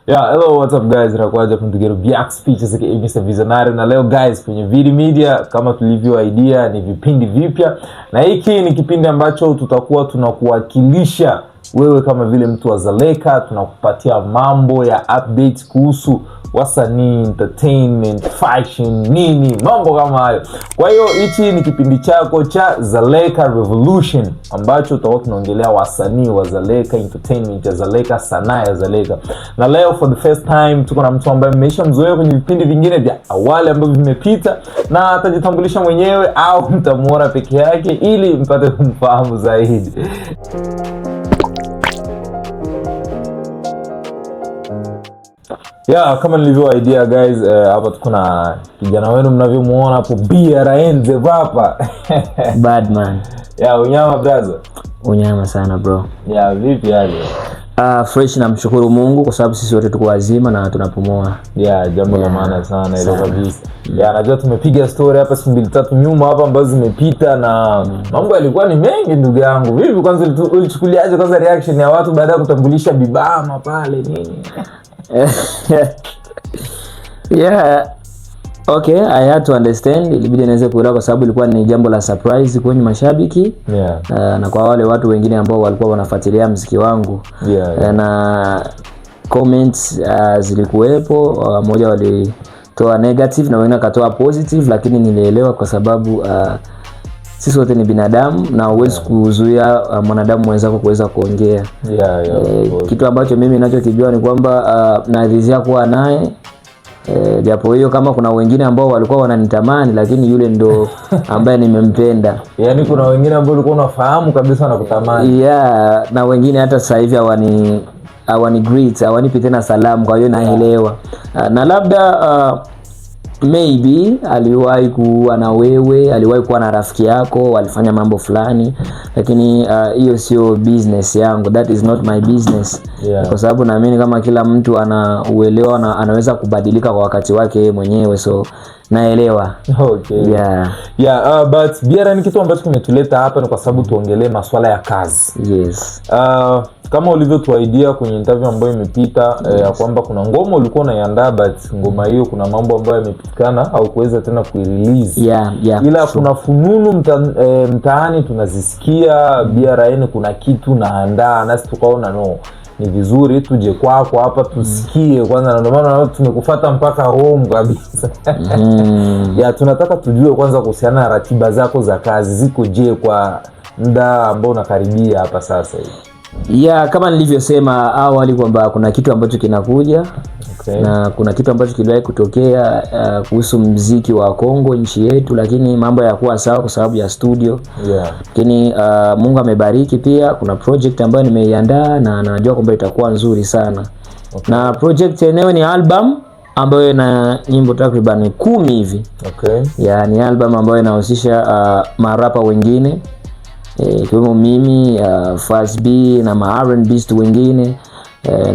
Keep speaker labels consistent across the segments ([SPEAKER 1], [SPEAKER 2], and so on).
[SPEAKER 1] Yeah, hello, what's up guys? Rakuaja from Together Black Speeches aka Mr. Visionary. Na leo guys kwenye Vidi Media kama tulivyo idea ni vipindi vipya. Na hiki ni kipindi ambacho tutakuwa tunakuwakilisha wewe kama vile mtu wa Zaleka, tunakupatia mambo ya updates kuhusu wasanii, entertainment, fashion, nini, mambo kama hayo. Kwa hiyo hichi ni kipindi chako cha Zaleka Revolution ambacho tutakuwa tunaongelea wasanii wa Zaleka, entertainment ya Zaleka, sanaa ya Zaleka. Na leo for the first time tuko na mtu ambaye mmeshamzoea kwenye vipindi vingine vya awali ambavyo vimepita, na atajitambulisha mwenyewe au mtamuona peke yake ili mpate kumfahamu zaidi. Yeah, kama nilivyo idea guys, hapa tuko na kijana wenu mnavyomuona hapo, BRN the rapper.
[SPEAKER 2] Bad man.
[SPEAKER 1] Yeah, unyama brother.
[SPEAKER 2] Unyama sana bro.
[SPEAKER 1] Yeah, vipi hali?
[SPEAKER 2] Fresh, na mshukuru Mungu kwa sababu sisi wote tuko wazima na tunapumua.
[SPEAKER 1] Yeah, jambo la maana sana ile kabisa. Yeah, najua tumepiga story hapa siku 2-3 nyuma hapa ambazo zimepita na mambo yalikuwa ni mengi ndugu yangu. Vipi kwanza ulichukuliaje kwanza reaction ya watu baada ya kutambulisha Bibama pale nini?
[SPEAKER 2] Yeah, okay, I had to understand. Ilibidi niweze kuelewa kwa sababu ilikuwa ni jambo la surprise kwenye mashabiki.
[SPEAKER 1] Yeah.
[SPEAKER 2] Na kwa wale watu wengine ambao walikuwa wanafuatilia muziki wangu.
[SPEAKER 1] Yeah.
[SPEAKER 2] Na comments zilikuwepo, moja walitoa negative na wengine wakatoa positive, lakini nilielewa kwa sababu sisi wote ni binadamu na huwezi kuzuia mwanadamu mwenzako kuweza kuongea. Kitu ambacho mimi ninachokijua ni kwamba naridhia kuwa naye, japo hiyo kama kuna wengine ambao walikuwa wananitamani, lakini yule ndo ambaye nimempenda.
[SPEAKER 1] Yaani kuna wengine ambao ulikuwa unafahamu kabisa wanakutamani.
[SPEAKER 2] Yeah, na wengine hata sasa hivi hawani greet, hawanipi tena salamu, kwa hiyo naelewa. Na labda maybe aliwahi kuwa na wewe, aliwahi kuwa na rafiki yako, walifanya mambo fulani, lakini hiyo sio business yangu. That is not my business.
[SPEAKER 1] Yeah.
[SPEAKER 2] Kwa sababu naamini kama kila mtu anauelewa na anaweza kubadilika kwa wakati wake mwenyewe, so naelewa.
[SPEAKER 1] Okay. Yeah, but BRN kitu ambacho kimetuleta hapa ni kwa sababu tuongelee masuala ya kazi.
[SPEAKER 2] Yes.
[SPEAKER 1] Kama ulivyotuaidia kwenye interview ambayo imepita, kwamba kuna ngoma ulikuwa unaiandaa but ngoma hiyo kuna mambo ambayo yamepitikana au kuweza tena kuirelease.
[SPEAKER 2] Yeah,
[SPEAKER 1] ila kuna fununu mtaani tunazisikia BRN kuna kitu naandaa, nasi tukaona no, ni vizuri tuje kwako hapa tusikie kwanza, na ndio maana tumekufuata mpaka home kabisa. Yeah, tunataka tujue kwanza kuhusiana na ratiba zako za kazi ziko je kwa muda ambao unakaribia hapa sasa hivi.
[SPEAKER 2] Yeah, kama nilivyosema awali kwamba kuna kitu ambacho kinakuja. Okay. Na kuna kitu ambacho kiliwahi kutokea kuhusu muziki wa Kongo nchi yetu, lakini mambo hayakuwa sawa kwa sababu ya studio.
[SPEAKER 1] Yeah.
[SPEAKER 2] Lakini Mungu amebariki pia, kuna project ambayo nimeiandaa na najua kwamba itakuwa nzuri sana. Okay. Na project yenyewe ni album ambayo ina nyimbo takriban 10 hivi.
[SPEAKER 1] Okay.
[SPEAKER 2] Yeah, ni album ambayo inahusisha marapa wengine, kama mimi, Fast B na R&B wengine.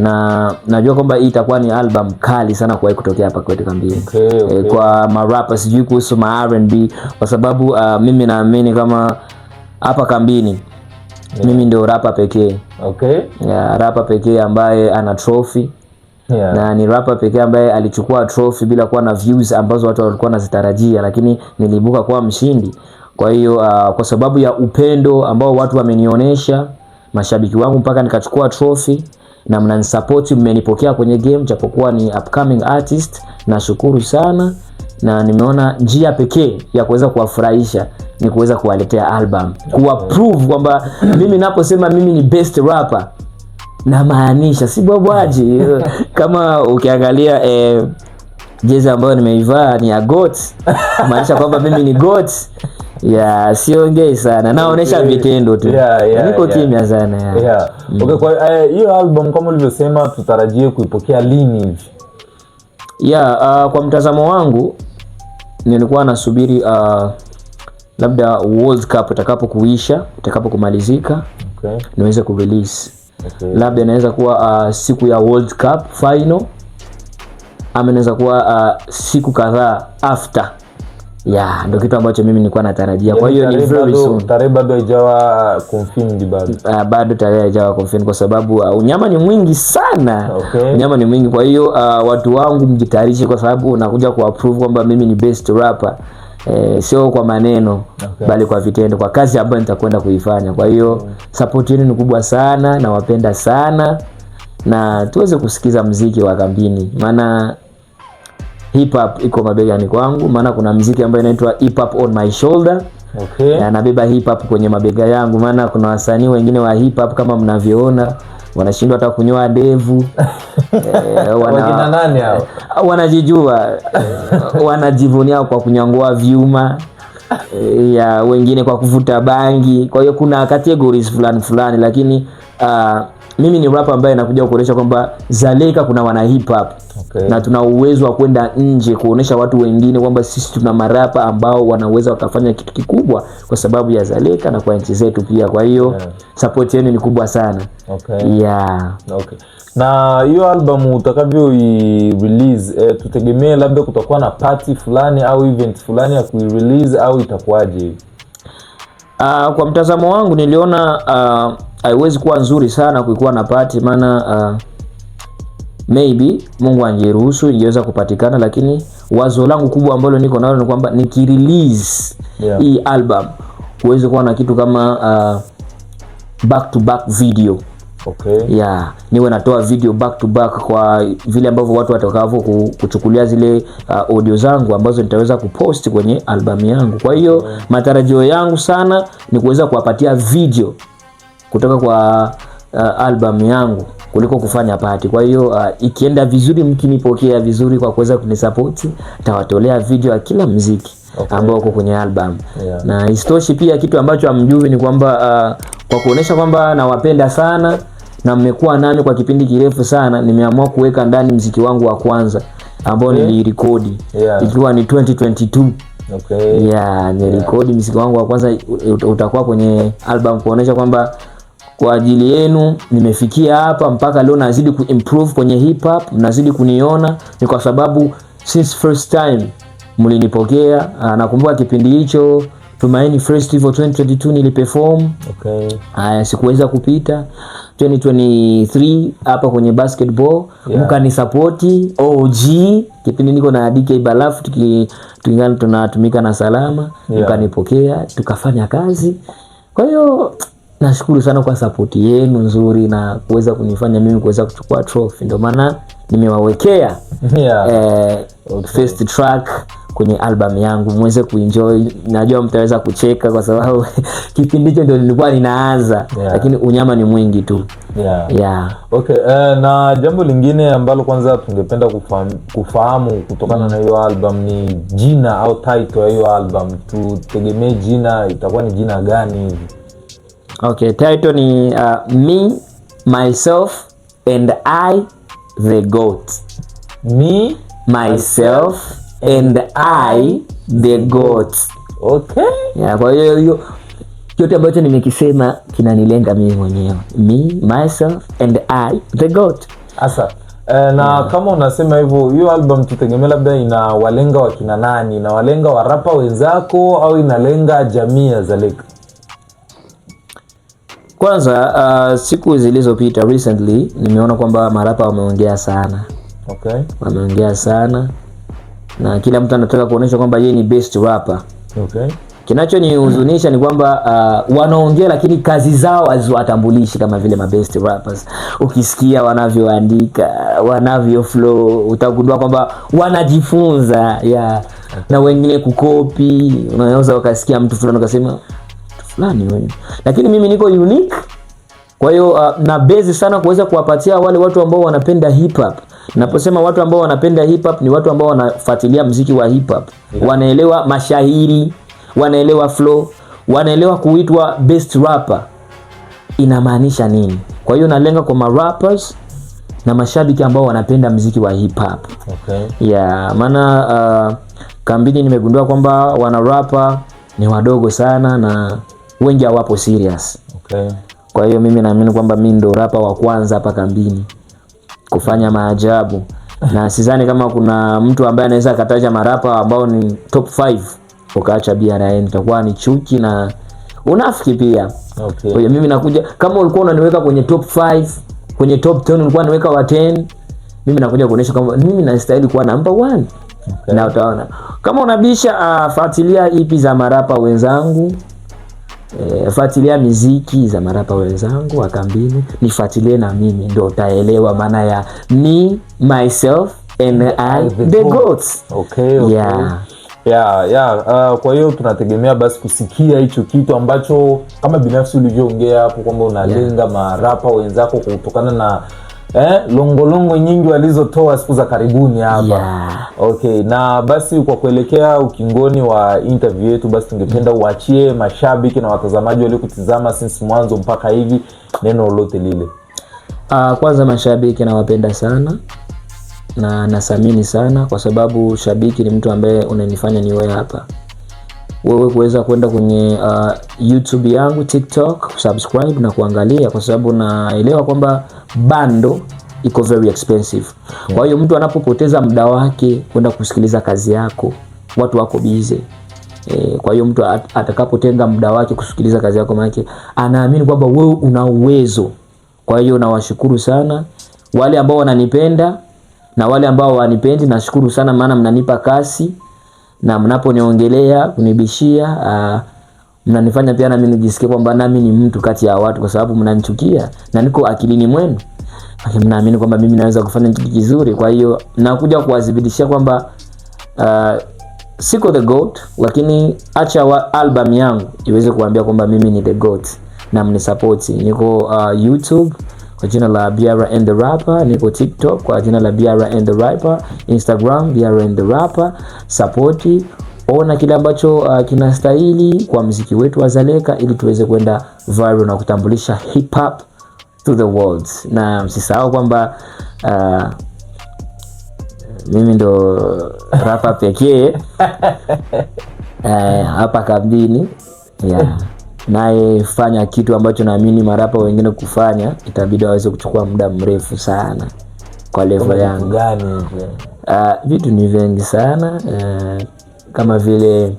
[SPEAKER 2] Na najua kwamba hii itakuwa ni album kali sana kwa kutokea hapa kwetu kambini.
[SPEAKER 1] Okay.
[SPEAKER 2] Kwa marapa sijui kuhusu R&B kwa sababu mimi naamini kama hapa kambini mimi ndio rapper pekee.
[SPEAKER 1] Okay.
[SPEAKER 2] Yeah, rapper pekee ambaye ana trophy.
[SPEAKER 1] Yeah.
[SPEAKER 2] Na ni rapper pekee ambaye alichukua trophy bila kuwa na views ambazo watu walikuwa wanazitarajia, lakini niliibuka kuwa mshindi. Kwa hiyo kwa sababu ya upendo ambao watu wamenionyesha, mashabiki wangu, mpaka nikachukua trophy na mnanisupport, mmenipokea kwenye game japokuwa ni upcoming artist, nashukuru sana. Na nimeona njia pekee ya kuweza kuwafurahisha ni kuweza kuwaletea album, kuwa prove kwamba mimi ninaposema mimi ni best rapper na maanisha si bwabwaji. Kama ukiangalia jezi ambayo nimeivaa ni ya GOAT, maanisha kwamba mimi ni GOAT. Yeah, siongei sana, naonesha vitendo tu. Niko kimya sana.
[SPEAKER 1] Okay, kwa hiyo album kama ulivyosema tutarajie kuipokea lini hivi?
[SPEAKER 2] Kwa mtazamo wangu nilikuwa nasubiri labda World Cup itakapokumalizika.
[SPEAKER 1] Okay.
[SPEAKER 2] Niweze kurelease.
[SPEAKER 1] Okay.
[SPEAKER 2] Labda inaweza kuwa siku ya World Cup final, ama inaweza kuwa siku kadhaa after Yeah, ndio kitu ambacho mimi nilikuwa natarajia. Kwa hiyo ni very soon.
[SPEAKER 1] Tarehe bado haijawa confirmed bado.
[SPEAKER 2] Bado tarehe haijawa confirmed kwa sababu unyama ni mwingi sana.
[SPEAKER 1] Okay.
[SPEAKER 2] Unyama ni mwingi, kwa hiyo watu wangu mjitayarishe kwa sababu nakuja kuapprove kwamba mimi ni best rapper. Sio kwa maneno, bali kwa vitendo, kwa kazi ambayo nitakwenda kuifanya. Kwa hiyo support yenu ni kubwa sana, na wapenda sana, na tuweze kusikiza muziki wa kambini, maana hip hop iko mabegani kwangu, maana kuna muziki ambao inaitwa hip hop on my shoulder.
[SPEAKER 1] Okay.
[SPEAKER 2] Nabeba hip hop kwenye mabega yangu, maana kuna wasanii wengine wa hip hop kama mnavyoona wanashindwa hata kunyoa ndevu.
[SPEAKER 1] Wakina nani hao?
[SPEAKER 2] Wanajijua, wanajivunia kwa kunyangua vyuma, ya wengine kwa kuvuta bangi. Kwa hiyo kuna categories fulani, lakini mimi ni rapper ambaye nakuja kuonesha kwamba Zaleka kuna wana hip hop.
[SPEAKER 1] Okay.
[SPEAKER 2] Na tuna uwezo wa kwenda nje kuonesha watu wengine kwamba sisi tuna marapa ambao wanaweza wakafanya kitu kikubwa kwa sababu ya Zaleka na kwa nchi zetu pia. Kwa hiyo support yenu ni kubwa sana.
[SPEAKER 1] Okay.
[SPEAKER 2] Yeah.
[SPEAKER 1] Okay. Na hiyo album utakavyo release, tutegemee labda kutakuwa na party fulani au event fulani ya ku-release au itakuwaje?
[SPEAKER 2] Kwa mtazamo wangu niliona haiwezi kuwa nzuri sana kuikuwa na party, maana maybe Mungu angeruhusu ingeweza kupatikana, lakini wazo langu kubwa ambalo niko nalo ni kwamba nikirelease hii album uweze kuwa na kitu kama back to back video.
[SPEAKER 1] Okay.
[SPEAKER 2] Yeah, niwe natoa video back to back kwa vile ambavyo watu watakavyo kuchukulia zile audio zangu ambazo nitaweza kupost kwenye album yangu. Kwa hiyo matarajio yangu sana ni kuweza kuwapatia video kutoka kwa album yangu kuliko kufanya party. Kwa hiyo ikienda vizuri, mkinipokea vizuri kwa kuweza kunisupport, nitawatolea video ya kila muziki ambao uko kwenye album. Na istoshi pia kitu ambacho amjui ni kwamba kwa kuonesha kwamba nawapenda sana na mmekuwa nami kwa kipindi kirefu sana, nimeamua kuweka ndani muziki wangu wa kwanza ambao nilirekodi ikiwa ni 2022.
[SPEAKER 1] Okay.
[SPEAKER 2] Yeah, nilirekodi muziki wangu wa kwanza, utakuwa kwenye album kuonesha kwamba kwa ajili yenu nimefikia hapa mpaka leo, nazidi kuimprove kwenye hip hop, nazidi kuniona ni kwa sababu since first time mlinipokea. Nakumbuka kipindi hicho Tumaini Festival 2022 niliperform.
[SPEAKER 1] Okay.
[SPEAKER 2] Sikuweza kupita 2023 hapa kwenye basketball, mkanisupport OG kipindi niko na DK Balafu tukingana tunatumika na Salama, mkanipokea tukafanya kazi. Kwa hiyo nashukuru sana kwa support yenu nzuri na kuweza kunifanya mimi kuweza kuchukua trophy. Ndio maana nimewawekea first track kwenye album yangu muweze kuenjoy. Najua mtaweza kucheka kwa sababu kipindi hicho ndio nilikuwa ninaanza, lakini unyama ni mwingi tu.
[SPEAKER 1] Okay, na jambo lingine ambalo kwanza tungependa kufahamu kutokana na hiyo album ni jina au title ya hiyo album. Tutegemee jina itakuwa ni jina gani hivi?
[SPEAKER 2] Okay, title ni Me, Myself and I the GOAT.
[SPEAKER 1] Me,
[SPEAKER 2] Myself and I the GOAT.
[SPEAKER 1] Okay.
[SPEAKER 2] Kwa hiyo yote ambacho nimekisema kinanilenga mimi mwenyewe. Me, myself and I the GOAT.
[SPEAKER 1] Asa na kama unasema hivyo, hiyo album tutegemea labda inawalenga wakina nani? Inawalenga warapa wenzako au inalenga jamii ya Zaleka?
[SPEAKER 2] Kwanza siku zilizopita recently nimeona kwamba marapa wameongea sana.
[SPEAKER 1] Okay.
[SPEAKER 2] Wameongea sana na kila mtu anataka kuonesha kwamba yeye ni best rapper.
[SPEAKER 1] Okay.
[SPEAKER 2] Kinachonihuzunisha ni kwamba wanaongea lakini kazi zao haziwatambulishi kama vile mabest rappers. Ukisikia wanavyoandika, wanavyo flow, utagundua kwamba wanajifunza na wengine kukopi. Unaweza ukasikia mtu fulani ukasema fulani wewe, lakini mimi niko unique. Kwa hiyo na base sana kuweza kuwapatia wale watu ambao wanapenda hip hop. Naposema watu ambao wanapenda hip hop ni watu ambao wanafuatilia muziki wa hip hop. Wanaelewa mashahiri, wanaelewa flow, wanaelewa kuitwa best rapper inamaanisha nini. Kwa hiyo nalenga kwa rappers na mashabiki ambao wanapenda muziki wa hip hop.
[SPEAKER 1] Okay.
[SPEAKER 2] Maana kambini nimegundua kwamba wana rapper ni wadogo sana na wengi hawapo serious.
[SPEAKER 1] Okay.
[SPEAKER 2] Kwa hiyo mimi naamini kwamba mimi ndo rapper wa kwanza hapa kambini kufanya maajabu. Na sidhani kama kuna mtu ambaye anaweza kataja marapa ambao ni top 5 ukaacha BRN, itakuwa ni chuki na unafiki pia.
[SPEAKER 1] Okay.
[SPEAKER 2] Kwa hiyo mimi nakuja, kama ulikuwa unaniweka kwenye top 5, kwenye top 10 ulikuwa unaniweka wa 10, mimi nakuja kuonesha kwamba mimi nastahili kuwa number 1. Okay. Na utaona kama unabisha, fuatilia EP za marapa wenzangu, fuatilia muziki za marapa wenzangu wa kambini, nifuatilie na mimi, ndio utaelewa maana ya me, myself and I the goats.
[SPEAKER 1] Okay. Kwa hiyo tunategemea basi kusikia hicho kitu ambacho kama binafsi ulivyoongea hapo kwamba unalenga marapa wenzako kutokana na longolongo nyingi walizotoa siku za karibuni hapa. Okay, na basi kwa kuelekea ukingoni wa interview yetu, basi tungependa uachie mashabiki na watazamaji waliokutizama since mwanzo mpaka hivi neno lolote lile.
[SPEAKER 2] Kwanza mashabiki nawapenda sana na nasamini sana, kwa sababu shabiki ni mtu ambaye unanifanya niwe hapa. Wewe kuweza kwenda kwenye YouTube yangu, TikTok, subscribe na kuangalia, kwa sababu naelewa kwamba bando iko very expensive. Kwa hiyo mtu anapopoteza muda wake kwenda kusikiliza kazi yako, watu wako busy. Kwa hiyo mtu atakapotenga muda wake kusikiliza kazi yako, maana anaamini kwamba wewe una uwezo. Kwa hiyo nawashukuru sana wale ambao wananipenda na wale ambao wanipendi, nashukuru sana maana mnanipa kasi na mnaponiongelea kunibishia, mnanifanya pia na mimi nijisikie kwamba nami ni mtu kati ya watu, kwa sababu mnanichukia na niko akilini mwenu. Mnaamini kwamba mimi naweza kufanya kitu kizuri. Kwa hiyo nakuja kuwadhibitishia kwamba siko the goat, lakini acha album yangu iweze kuambia kwamba mimi ni the goat na mnisupport. Niko YouTube kwa jina la Biara and the Rapper, niko TikTok kwa jina la Biara and the Rapper, Instagram Biara and the Rapper. Support, ona kile ambacho kinastahili kwa muziki wetu wa Zaleka, ili tuweze kwenda viral na kutambulisha hip hop to the world. Na msisahau kwamba mimi ndo rapper pekee hapa kambini, naye fanya kitu ambacho naamini marapa wengine kufanya itabidi waweze kuchukua muda mrefu sana kwa level yangu. Vitu ni vingi sana, kama vile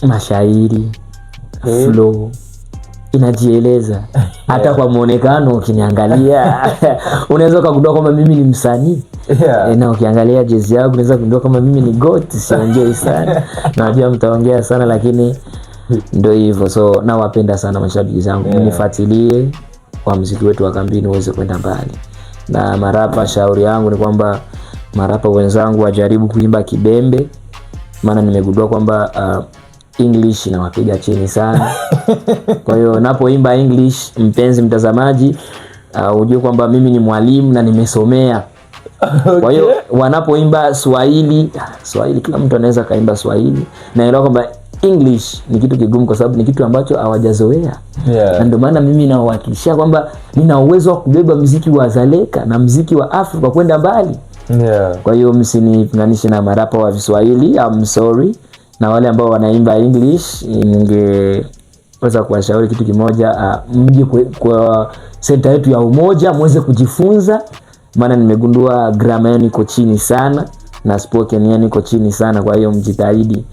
[SPEAKER 2] mashairi, flow inajieleza. Hata kwa muonekano ukiniangalia unaweza kugundua kwamba mimi ni msanii. Na ukiangalia jezi yangu unaweza kugundua kama mimi ni goat. Siongei sana, najua mtaongea sana, lakini ndio hivyo. So nawapenda sana mashabiki zangu, mnifuatilie kwa muziki wetu wa kambini uweze kwenda mbali. Na marapa, shauri yangu ni kwamba marapa wenzangu wajaribu kuimba kibembe, maana nimegundua kwamba English inawapiga chini sana. Kwa hiyo napoimba English, mpenzi mtazamaji, ujue kwamba mimi ni mwalimu na nimesomea. Kwa hiyo wanapoimba Swahili kila mtu anaweza kaimba Swahili. Naelewa kwamba English ni kitu kigumu kwa sababu ni kitu ambacho hawajazoea. Na ndio maana mimi nawahakikishia kwamba nina uwezo wa kubeba muziki wa Zaleka na muziki wa Afrika kwenda mbali. Kwa hiyo msinifunganishe na marapa wa Kiswahili, I'm sorry. Na wale ambao wanaimba English, ningeweza kuwashauri kitu kimoja, mje kwa center yetu ya Umoja muweze kujifunza, maana nimegundua grammar yenu iko chini sana na spoken yenu iko chini sana. Kwa hiyo mjitahidi.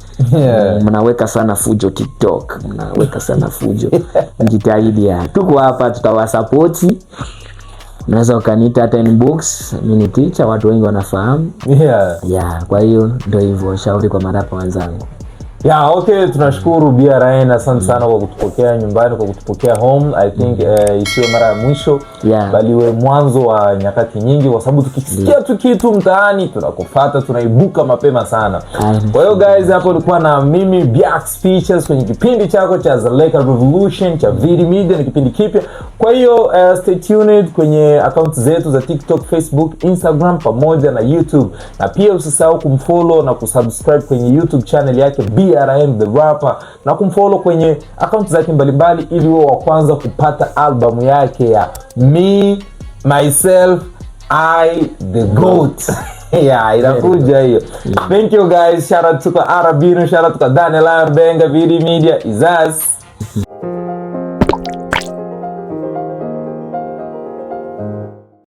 [SPEAKER 2] Mnaweka sana fujo TikTok, mnaweka sana fujo. Mjitahidi. Tuko hapa, tutawasupport. Unaweza ukaniita hata inbox, mimi ni teacher, watu wengi wanafahamu. Kwa hiyo ndio hivyo, shauri kwa marapa wenzangu.
[SPEAKER 1] Okay, tunashukuru BRN, asante sana kwa kutupokea nyumbani, kwa kutupokea home. I think isiwe mara ya mwisho, bali we mwanzo wa nyakati nyingi, kwa sababu tukisikia tu kitu mtaani tunakufuata, tunaibuka mapema sana. Kwa hiyo guys, hapo ulikuwa na mimi Biax Features kwenye kipindi chako cha Zaleka Revolution cha Viri Media, ni kipindi kipya. Kwa hiyo stay tuned kwenye account zetu za TikTok, Facebook, Instagram pamoja na YouTube, na pia usisahau kumfollow na kusubscribe kwenye YouTube channel yake BRN the Rapper, na kumfollow kwenye account zake mbalimbali ili uwe wa kwanza kupata albamu yake ya Me, Myself, I the Goat. Inakuja hiyo. Thank you guys. Shout out to Arabino, shout out to Daniel Benga, Viri Media is us.